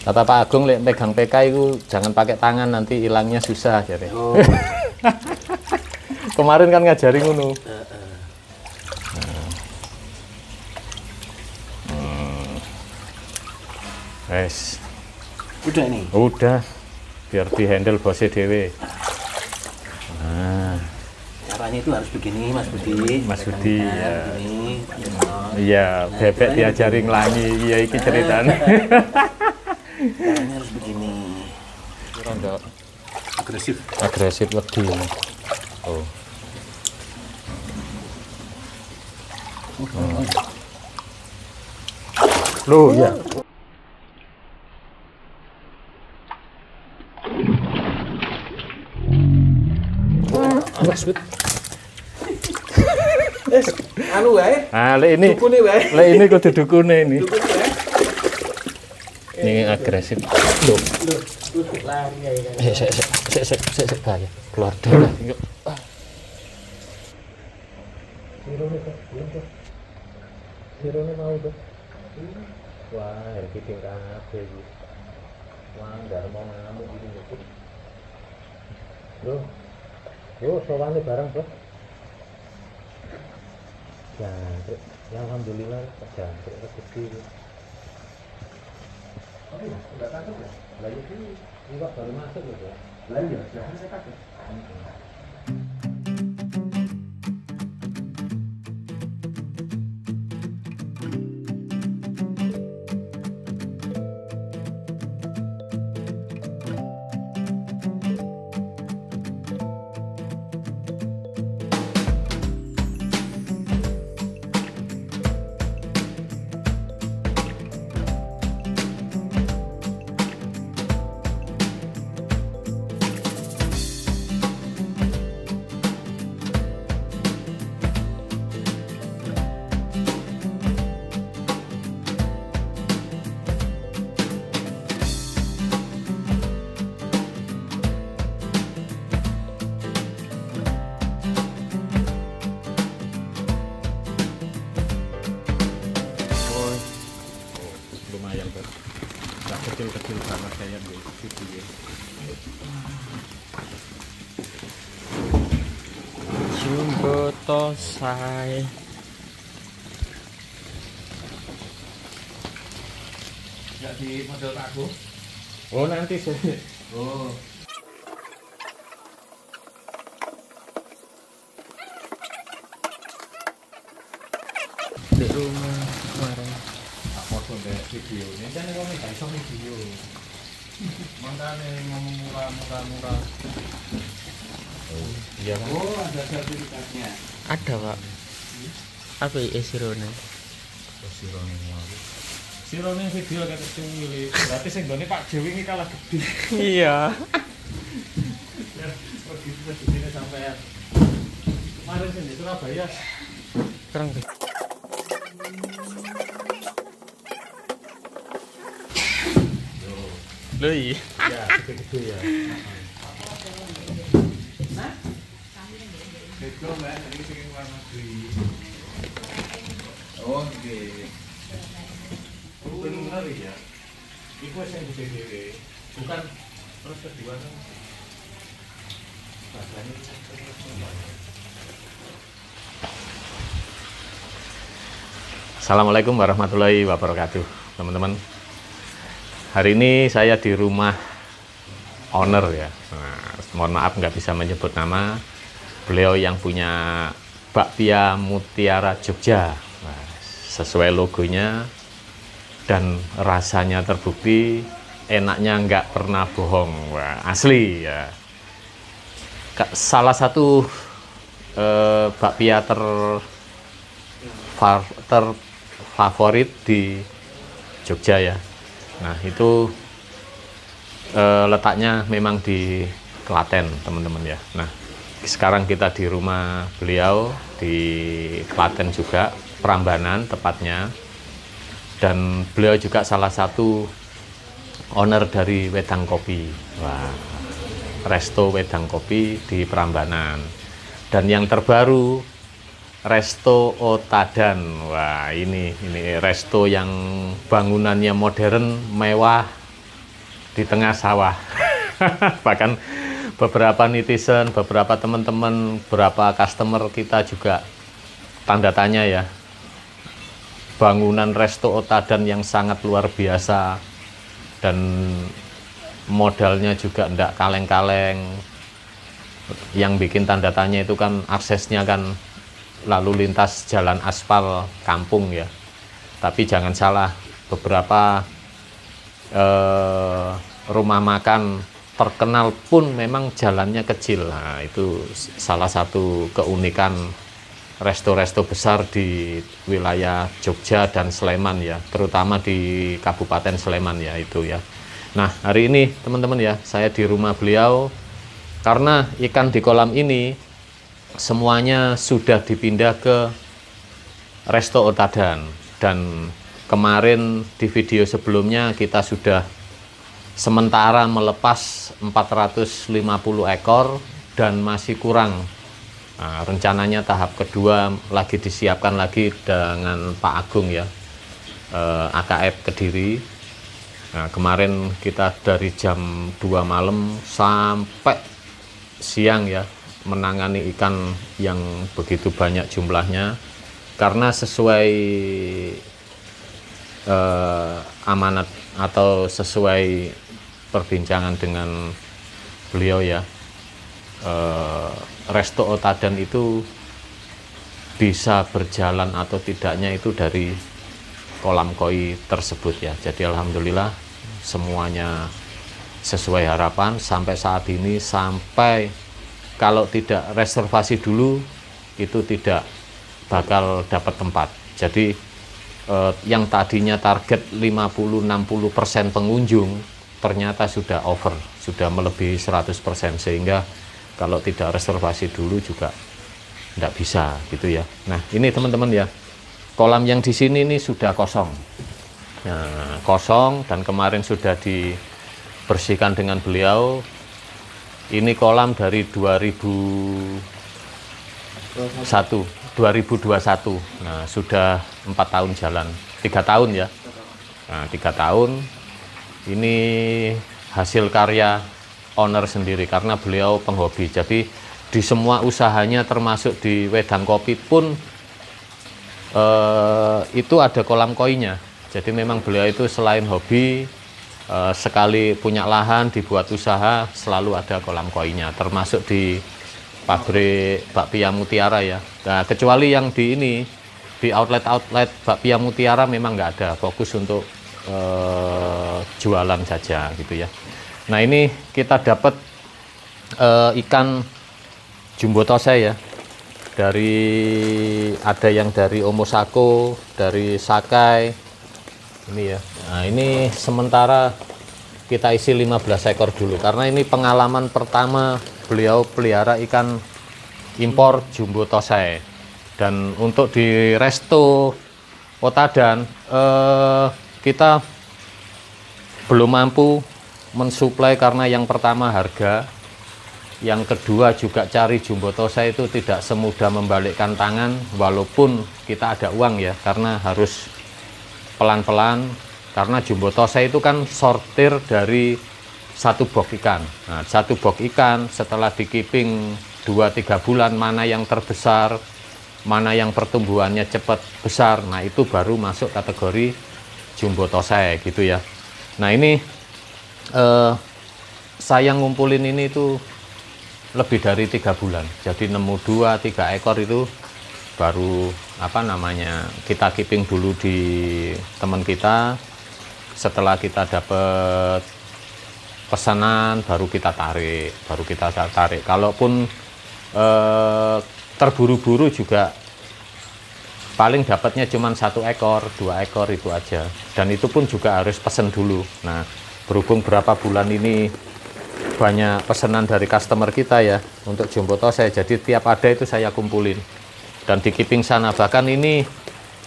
Kata Pak Agung, lek pegang PK itu jangan pakai tangan, nanti hilangnya susah. Jadi. Oh. Kemarin kan ngajari ngono. Wes. Udah ini? Udah. Biar di handle bosnya dewe. Nah. Caranya itu harus begini, Mas Budi. Mas Budi, ya. Begini. Iya, bebek diajari ngelangi. Iya, iki ceritanya. Caranya harus begini. Rondo Agresif. Agresif wedi. Oh. Loh, ya. Mas Bud. Anu wae. Ah, lek ini. Dukune wae. Lek ini kudu dukune ini. Dukune wae. Ini agresif. Loh. Lari ya. Sek bahaya. Keluar darah. Yuk. Sirone mau tuh. Wah, iki tingkah kabeh iki. Wah, nggak mau ngamuk iki nyebut. Loh. Yo, sowane barang, Bos. Jangkrik. Ya alhamdulillah jangkrik rezeki. Oh iya, enggak takut ya? Lah itu iwak baru masuk loh, ya. Lah iya, jangan saya takut. Lumayan tuh, nggak kecil-kecil banget kayak di video. Jumbo tosai. Enggak di model Pak Agung. Oh nanti sih. Oh. Di rumah kemarin. Foto dari video ini kan kalau nggak bisa video. Makanya ngomong murah. Oh iya kan? Oh, ada sertifikatnya. Ada, Pak. Apa ya sirone? Sirone video agak kecil. Berarti sing gone Pak Dewi ini kalah gede. Iya. Begini sampai kemarin sih di Surabaya. Kurang tuh. Loh iya. Ya, gede-gede ya. Bego Mbak, ini sing luar negeri. Oh, nggih. Bener ya. Iku sing gede-gede. Bukan terus kedua kan. Assalamualaikum warahmatullahi wabarakatuh, teman-teman. Hari ini saya di rumah owner ya. Nah, mohon maaf nggak bisa menyebut nama. Beliau yang punya bakpia Mutiara Jogja. Nah, sesuai logonya dan rasanya terbukti, enaknya nggak pernah bohong. Wah, asli ya. Salah satu bakpia terfavorit di Jogja ya. Nah itu letaknya memang di Klaten teman-teman ya. Nah sekarang kita di rumah beliau di Klaten juga, Prambanan tepatnya, dan beliau juga salah satu owner dari Wedang Kopi. Wah, Resto Wedang Kopi di Prambanan. Dan yang terbaru Resto Otadan. Wah, ini resto yang bangunannya modern, mewah, di tengah sawah. Bahkan beberapa netizen, beberapa teman-teman, beberapa customer kita juga tanda tanya ya. Bangunan Resto Otadan yang sangat luar biasa dan modalnya juga ndak kaleng-kaleng. Yang bikin tanda tanya itu kan aksesnya kan lalu lintas jalan aspal kampung ya. Tapi jangan salah, beberapa rumah makan terkenal pun memang jalannya kecil. Nah, itu salah satu keunikan resto-resto besar di wilayah Jogja dan Sleman ya, terutama di Kabupaten Sleman ya itu ya. Nah, hari ini teman-teman ya, saya di rumah beliau karena ikan di kolam ini semuanya sudah dipindah ke Resto Otadan. Dan kemarin di video sebelumnya kita sudah sementara melepas 450 ekor dan masih kurang. Nah, rencananya tahap kedua lagi disiapkan lagi dengan Pak Agung ya, AKF Kediri. Nah, kemarin kita dari jam 2 malam sampai siang ya menangani ikan yang begitu banyak jumlahnya, karena sesuai amanat atau sesuai perbincangan dengan beliau ya, Resto Otadan itu bisa berjalan atau tidaknya itu dari kolam koi tersebut ya. Jadi alhamdulillah semuanya sesuai harapan sampai saat ini. Sampai kalau tidak reservasi dulu itu tidak bakal dapat tempat. Jadi yang tadinya target 50-60% pengunjung ternyata sudah over, sudah melebihi 100%, sehingga kalau tidak reservasi dulu juga tidak bisa gitu ya. Nah, ini teman-teman ya, kolam yang di sini ini sudah kosong. Nah, kosong dan kemarin sudah dibersihkan dengan beliau. Ini kolam dari 2021. Nah, sudah 4 tahun jalan, 3 tahun ya. Nah, 3 tahun ini hasil karya owner sendiri karena beliau penghobi. Jadi di semua usahanya termasuk di wedang kopi pun itu ada kolam koinya. Jadi memang beliau itu selain hobi, sekali punya lahan dibuat usaha selalu ada kolam koinya, termasuk di pabrik bakpia Mutiara ya. Nah, kecuali yang di ini di outlet bakpia Mutiara memang nggak ada, fokus untuk jualan saja gitu ya. Nah, ini kita dapat ikan jumbo tose ya, ada yang dari Omosako, dari Sakai ini ya. Nah, ini sementara kita isi 15 ekor dulu karena ini pengalaman pertama beliau pelihara ikan impor jumbo tose. Dan untuk di Resto Otadan kita belum mampu mensuplai karena yang pertama harga, yang kedua juga cari jumbo tose itu tidak semudah membalikkan tangan, walaupun kita ada uang ya, karena harus pelan-pelan, karena jumbo tose itu kan sortir dari satu box ikan. Nah, satu box ikan setelah dikeeping 2-3 bulan, mana yang terbesar, mana yang pertumbuhannya cepat besar, nah itu baru masuk kategori jumbo tose gitu ya. Nah, ini saya ngumpulin ini itu lebih dari 3 bulan, jadi nemu 2-3 ekor itu baru kita keeping dulu di teman kita. Setelah kita dapat pesanan baru kita tarik. Kalaupun terburu-buru juga paling dapatnya cuma 1 ekor 2 ekor itu aja, dan itu pun juga harus pesen dulu. Nah, berhubung berapa bulan ini banyak pesanan dari customer kita ya untuk jumbo tose, jadi tiap ada itu saya kumpulin dan di keeping sana. Bahkan ini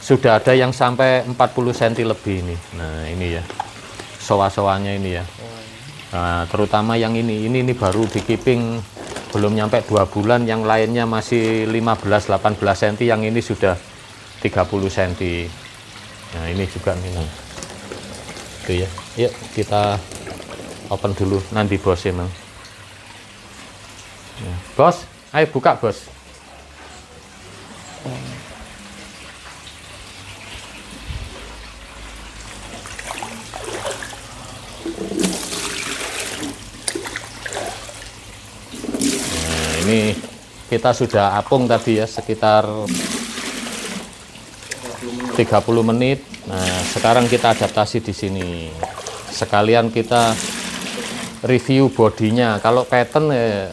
sudah ada yang sampai 40 cm lebih ini. Nah, ini ya soa-soanya ini ya. Nah, terutama yang ini baru di keeping belum nyampe 2 bulan, yang lainnya masih 15-18 cm, yang ini sudah 30 cm. Nah, ini juga nih. Itu ya. Yuk kita open dulu nanti bos emang. Ya. Bos, ayo buka bos. Nah, ini kita sudah apung tadi ya sekitar 30 menit. Nah, sekarang kita adaptasi di sini. Sekalian kita review bodinya. Kalau pattern ya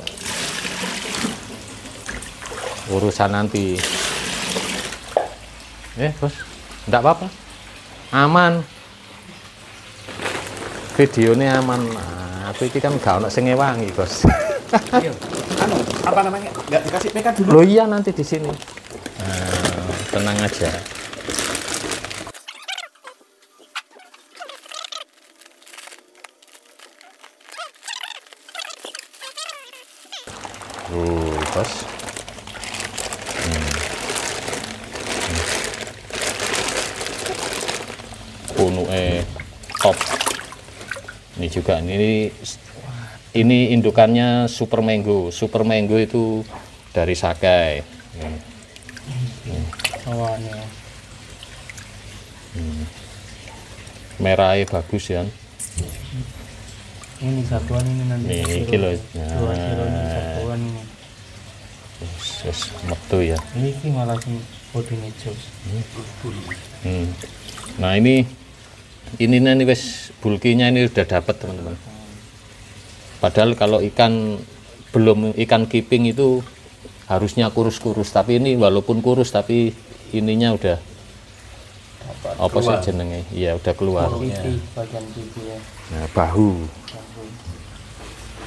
urusan nanti. Bos, enggak apa-apa. Aman. Videonya aman. Nah, aku ini kan gak ono sing ngewangi, Bos. Iya. Anu, apa namanya? Enggak dikasih PK dulu. Loh iya nanti di sini. Nah, tenang aja. Bos. Punuke top. Ini juga ini indukannya Super Mango. Super Mango itu dari Sakai. Awannya. Merahnya bagus ya. Ini satuan ini nanti. Nih, iki lho. Dua kilo ini satuan ini. Terus metu ya. Ini malah sing bodinya jos. Nah ini nih wes bulkinya ini udah dapat teman-teman. Padahal kalau belum ikan keeping itu harusnya kurus-kurus, tapi ini walaupun kurus tapi ininya udah apa sih jenenge? Iya udah keluar. Bagian pipi ya. Nah, bahu.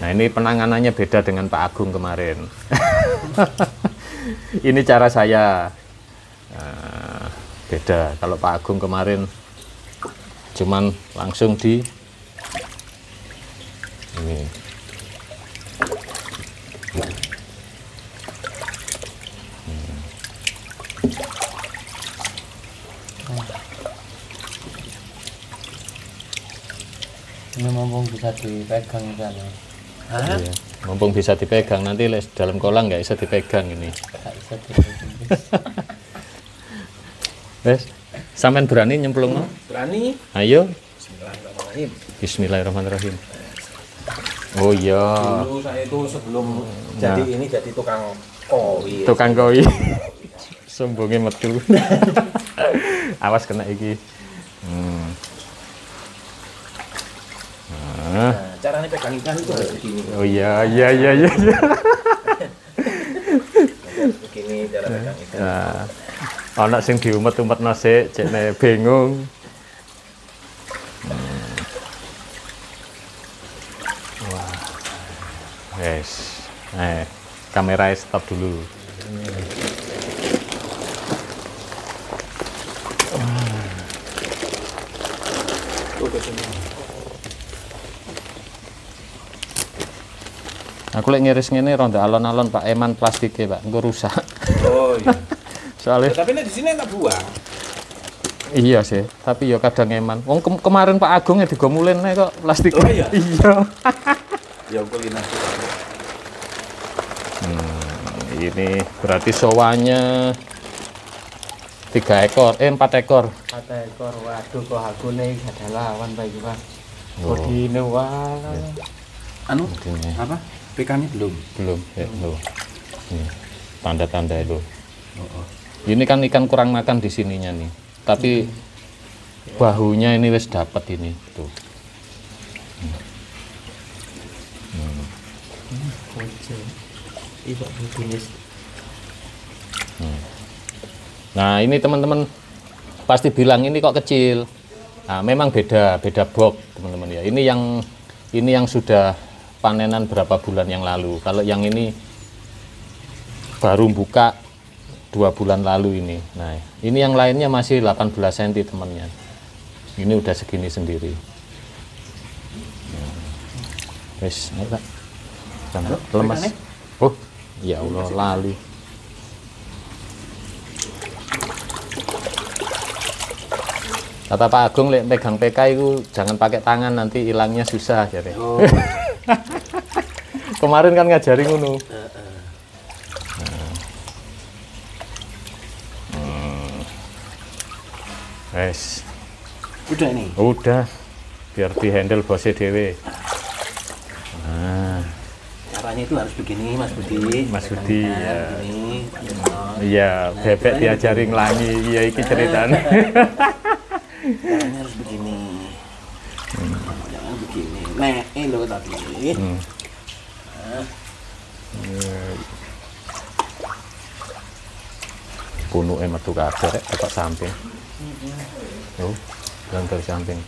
Nah ini penanganannya beda dengan Pak Agung kemarin. Ini cara saya. Nah, beda. Kalau Pak Agung kemarin cuman langsung di ini. Ini mumpung bisa dipegang kan ya. Iya. Mumpung bisa dipegang, nanti dalam kolam nggak bisa dipegang ini. Nggak bisa dipegang. Wes, sampean berani nyemplung no? Berani. Ayo. Bismillahirrahmanirrahim. Bismillahirrahmanirrahim. Oh iya. Dulu saya itu sebelum jadi ini jadi tukang koi. Tukang koi. Sombongnya metu. Awas kena iki. Nah, caranya pegang ikan itu harus begini. Oh iya. Begini cara pegang ikan. Nah, anak sing diumet-umet nasi, cekne bingung. Wah, yes. Kamera stop dulu. Aku lek ngiris ngene ronda alon-alon Pak eman plastiknya Pak, engko rusak. Oh iya. Soalnya Tapi di sini enak buang. iya sih, tapi ya kadang eman. Wong kemarin Pak Agung ya digomulin kok plastik. Oh iya? Iya. Ya koordinasi. Ini berarti sowanya 3 ekor, 4 ekor. 4 ekor. Waduh kok aku nih ada lawan Pak iki Pak. Oh. Bodine wah. Anu Ini apa? PK-nya belum. ya, loh. Ini tanda-tanda itu. Ini kan ikan kurang makan di sininya nih. Tapi bahunya ini wis dapat ini tuh. Ibu bodine. Nah, ini teman-teman pasti bilang ini kok kecil. Nah, memang beda box, teman-teman ya. Ini yang sudah panenan berapa bulan yang lalu. Kalau yang ini baru buka 2 bulan lalu ini. Nah, ini yang lainnya masih 18 cm temannya. Ini udah segini sendiri. Wes, Pak. Jangan lemas. Oh, ya Allah lali. Kata Pak Agung, lek pegang PK itu jangan pakai tangan, nanti hilangnya susah jadi. Oh. Kemarin kan ngajari ngono. Wes. Udah ini. Udah. Biar di handle bosnya dewe. Nah, Caranya itu harus begini, Mas Budi. Mas Budi, ya. Begini. Iya, bebek diajari ngelangi, iya iki ceritanya. Caranya harus begini. Jangan begini. Lo tapi. Punuke metu kabeh rek tekok samping. Oh, yang dari samping.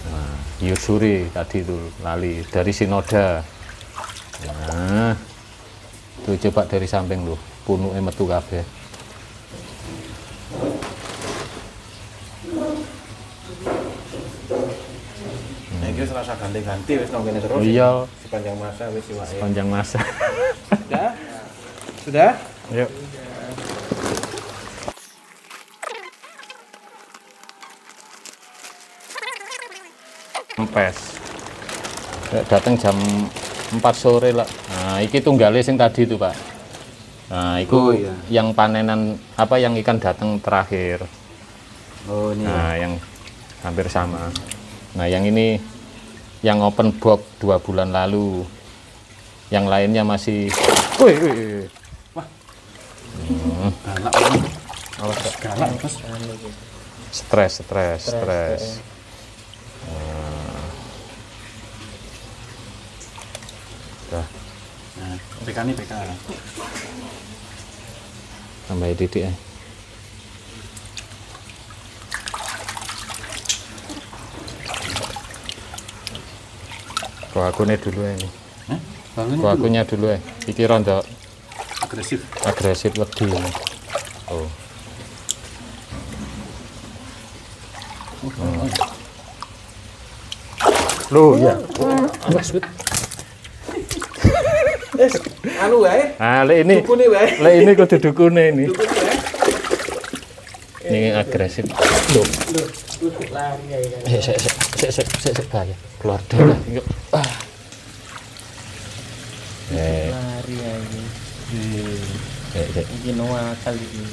Nah, Yusuri tadi itu lali dari Sinoda. Nah, tuh coba dari samping loh, punuke metu kabeh. Nah, iki serasa ganti-ganti wis nang kene terus. Iya, Sepanjang masa wis iwake. sepanjang masa. Sudah? Sudah? Yuk. Empes. Datang jam 4 sore lah. Nah, iki tunggale sing tadi itu, Pak. Nah, itu Oh, iya. yang panenan apa yang ikan datang terakhir. Oh, ini. Nah, yang hampir sama. Nah, yang ini yang open box 2 bulan lalu. Yang lainnya masih wih, wih, wih. Wah. Galak ini. Awas, Pak. Galak, Mas. Stres. Udah, Nah, PK ini PK. tambah didik ya. Kau akunya dulu ya ini. Hah? Bangun Kau akunya dulu ya. Iki rondo agresif. agresif wedi ini. Oh. Loh ya. Mas Wid. Anu wae. Ah, lek ini. Dukune wae. Lek ini kudu dukune ini. Dukune wae. Ini agresif. Loh. Lari ya kan. Sek bahaya. Keluar darah. Yuk. Ah. Lari ya ini. Iki noa kali ini.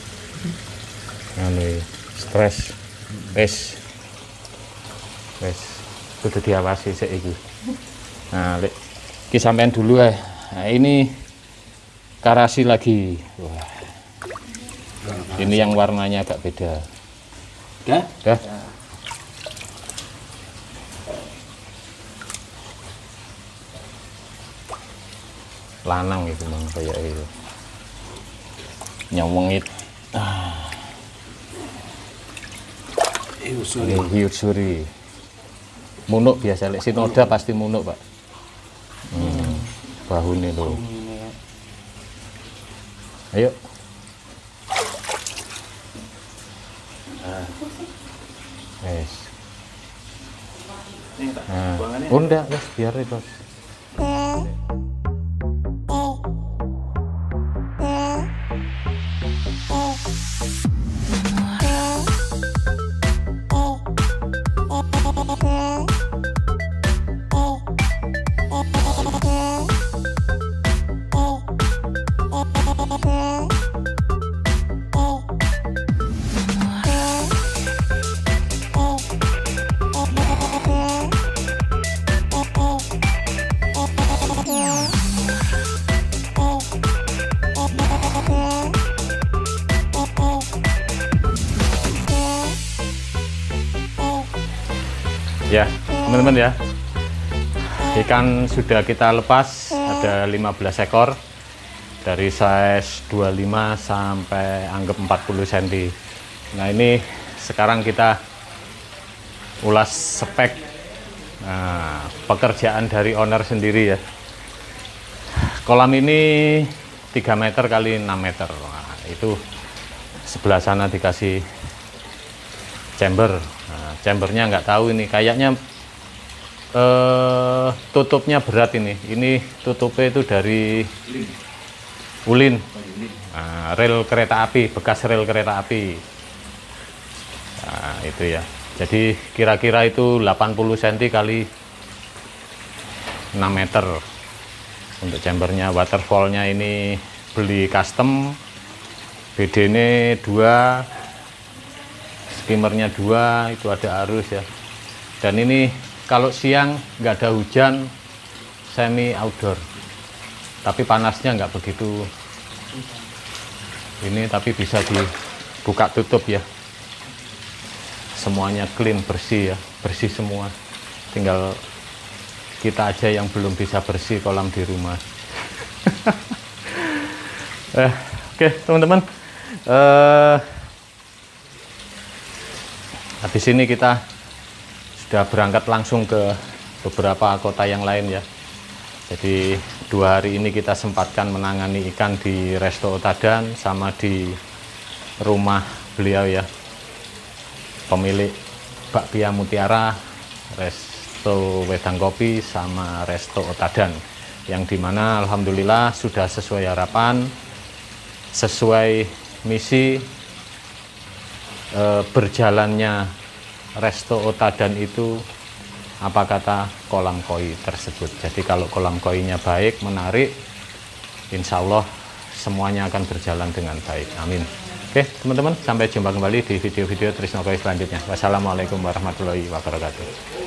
Anu stres. Wes. Kudu diawasi sik iki. Nah, lek iki sampean dulu ya. Nah, ini karasi lagi. Wah. Ini yang warnanya agak beda. Udah? Dah. Lanang itu mang kayak itu. Nyawengit. Sorry. Ini hiusuri. Munuk biasa lek Sinoda pasti munuk, Pak. Bahu nih loh. Ayo. Wes. Ini tak Nah, buangannya. udah, wes biar itu. Ya, teman-teman ya. Ikan sudah kita lepas, ada 15 ekor. Dari size 25 sampai anggap 40 cm. Nah, ini sekarang kita ulas spek pekerjaan dari owner sendiri ya. Kolam ini 3 meter kali 6 meter. Nah, itu sebelah sana dikasih chamber. Nah, chambernya nggak tahu ini, kayaknya tutupnya berat ini. Ini tutupnya itu dari Ulin. Nah, rel kereta api, bekas rel kereta api. Nah, itu ya. Jadi kira-kira itu 80 cm kali 6 meter. Untuk chambernya, waterfallnya ini beli custom. BD-nya 2, skimmernya 2, itu ada arus ya. Dan ini kalau siang nggak ada hujan, semi outdoor. Tapi panasnya nggak begitu ini, tapi bisa dibuka tutup ya. Semuanya clean, bersih ya, bersih semua. Tinggal kita aja yang belum bisa bersih kolam di rumah. Oke, teman-teman. Habis ini kita sudah berangkat langsung ke beberapa kota yang lain ya. Jadi 2 hari ini kita sempatkan menangani ikan di Resto Otadan sama di rumah beliau ya, pemilik Bakpia Mutiara, Resto Wedang Kopi sama Resto Otadan, yang dimana alhamdulillah sudah sesuai harapan, sesuai misi. Berjalannya Resto Otadan itu apa kata kolam koi tersebut. Jadi kalau kolam koinya baik, menarik, insya Allah semuanya akan berjalan dengan baik. Amin. Oke teman-teman, sampai jumpa kembali di video-video Trisno Koi selanjutnya. Wassalamualaikum warahmatullahi wabarakatuh.